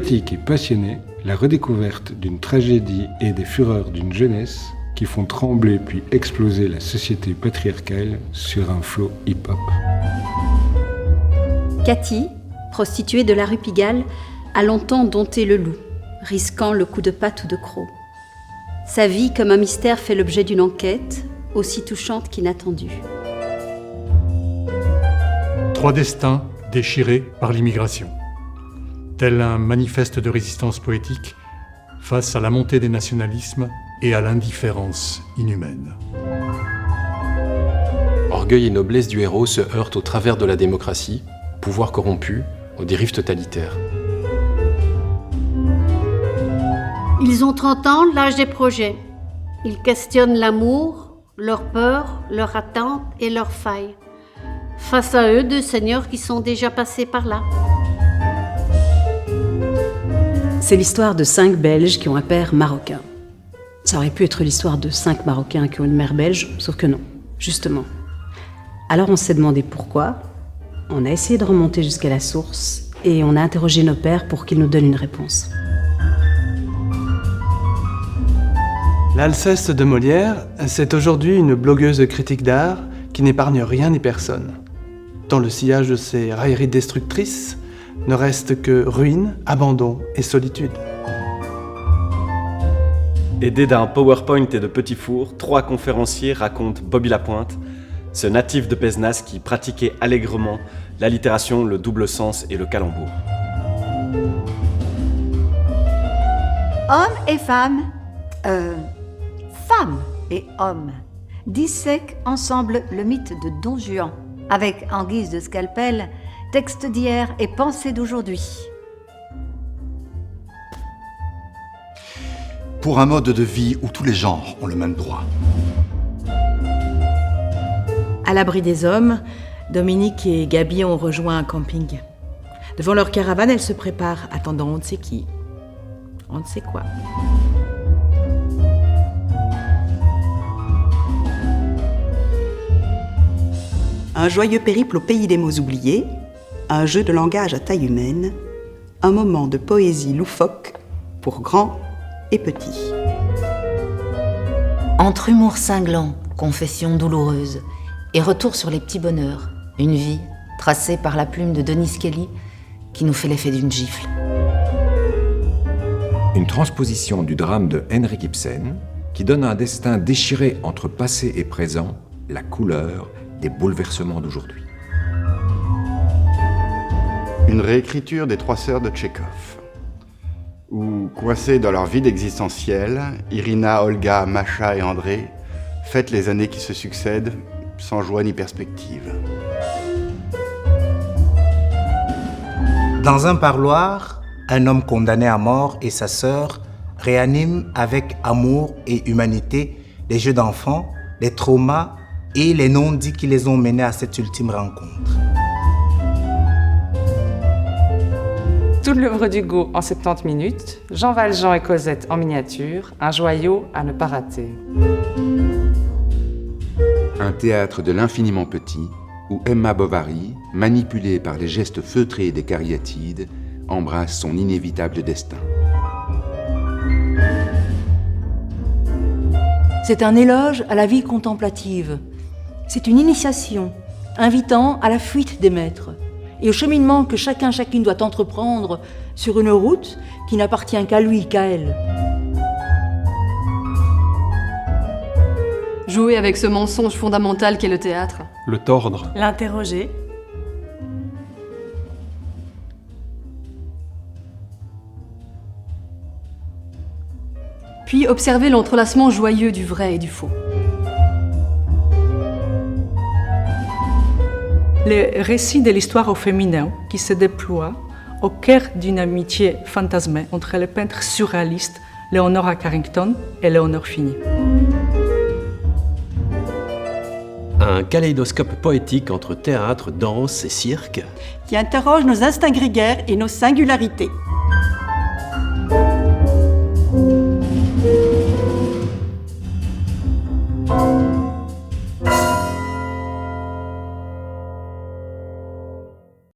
poétique et passionnée, la redécouverte d'une tragédie et des fureurs d'une jeunesse qui font trembler puis exploser la société patriarcale sur un flot hip-hop. Cathy, prostituée de la rue Pigalle, a longtemps dompté le loup, risquant le coup de patte ou de croc. Sa vie comme un mystère fait l'objet d'une enquête, aussi touchante qu'inattendue. 3 destins déchirés par l'immigration. Tel un manifeste de résistance poétique face à la montée des nationalismes et à l'indifférence inhumaine. Orgueil et noblesse du héros se heurtent au travers de la démocratie, pouvoir corrompu, aux dérives totalitaires. Ils ont 30 ans, l'âge des projets. Ils questionnent l'amour, leurs peurs, leurs attentes et leurs failles. Face à eux, 2 seigneurs qui sont déjà passés par là. C'est l'histoire de 5 Belges qui ont un père marocain. Ça aurait pu être l'histoire de 5 Marocains qui ont une mère belge, sauf que non, justement. Alors on s'est demandé pourquoi, on a essayé de remonter jusqu'à la source et on a interrogé nos pères pour qu'ils nous donnent une réponse. L'Alceste de Molière, c'est aujourd'hui une blogueuse critique d'art qui n'épargne rien ni personne. Dans le sillage de ses railleries destructrices, ne reste que ruine, abandon et solitude. Aidé d'un PowerPoint et de petits fours, 3 conférenciers racontent Bobby Lapointe, ce natif de Pézenas qui pratiquait allègrement l'allitération, le double sens et le calembour. Hommes et femmes, femmes et hommes, dissèquent ensemble le mythe de Don Juan, avec en guise de scalpel, texte d'hier et pensée d'aujourd'hui. Pour un mode de vie où tous les genres ont le même droit. À l'abri des hommes, Dominique et Gabi ont rejoint un camping. Devant leur caravane, elles se préparent, attendant on ne sait qui. On ne sait quoi. Un joyeux périple au pays des mots oubliés, un jeu de langage à taille humaine, un moment de poésie loufoque pour grands et petits. Entre humour cinglant, confession douloureuse et retour sur les petits bonheurs, une vie tracée par la plume de Denis Kelly qui nous fait l'effet d'une gifle. Une transposition du drame de Henrik Ibsen qui donne un destin déchiré entre passé et présent, la couleur des bouleversements d'aujourd'hui. Une réécriture des 3 sœurs de Tchekhov, où, coincées dans leur vide existentiel, Irina, Olga, Masha et André fêtent les années qui se succèdent sans joie ni perspective. Dans un parloir, un homme condamné à mort et sa sœur réaniment avec amour et humanité les jeux d'enfants, les traumas et les non-dits qui les ont menés à cette ultime rencontre. Toute l'œuvre d'Hugo en 70 minutes, Jean Valjean et Cosette en miniature, un joyau à ne pas rater. Un théâtre de l'infiniment petit, où Emma Bovary, manipulée par les gestes feutrés des cariatides, embrasse son inévitable destin. C'est un éloge à la vie contemplative. C'est une initiation, invitant à la fuite des maîtres et au cheminement que chacune doit entreprendre sur une route qui n'appartient qu'à lui, qu'à elle. Jouer avec ce mensonge fondamental qu'est le théâtre. Le tordre. L'interroger. Puis observer l'entrelacement joyeux du vrai et du faux. Le récit de l'histoire au féminin qui se déploie au cœur d'une amitié fantasmée entre les peintres surréalistes Leonora Carrington et Léonore Fini. Un kaléidoscope poétique entre théâtre, danse et cirque qui interroge nos instincts grégaires et nos singularités.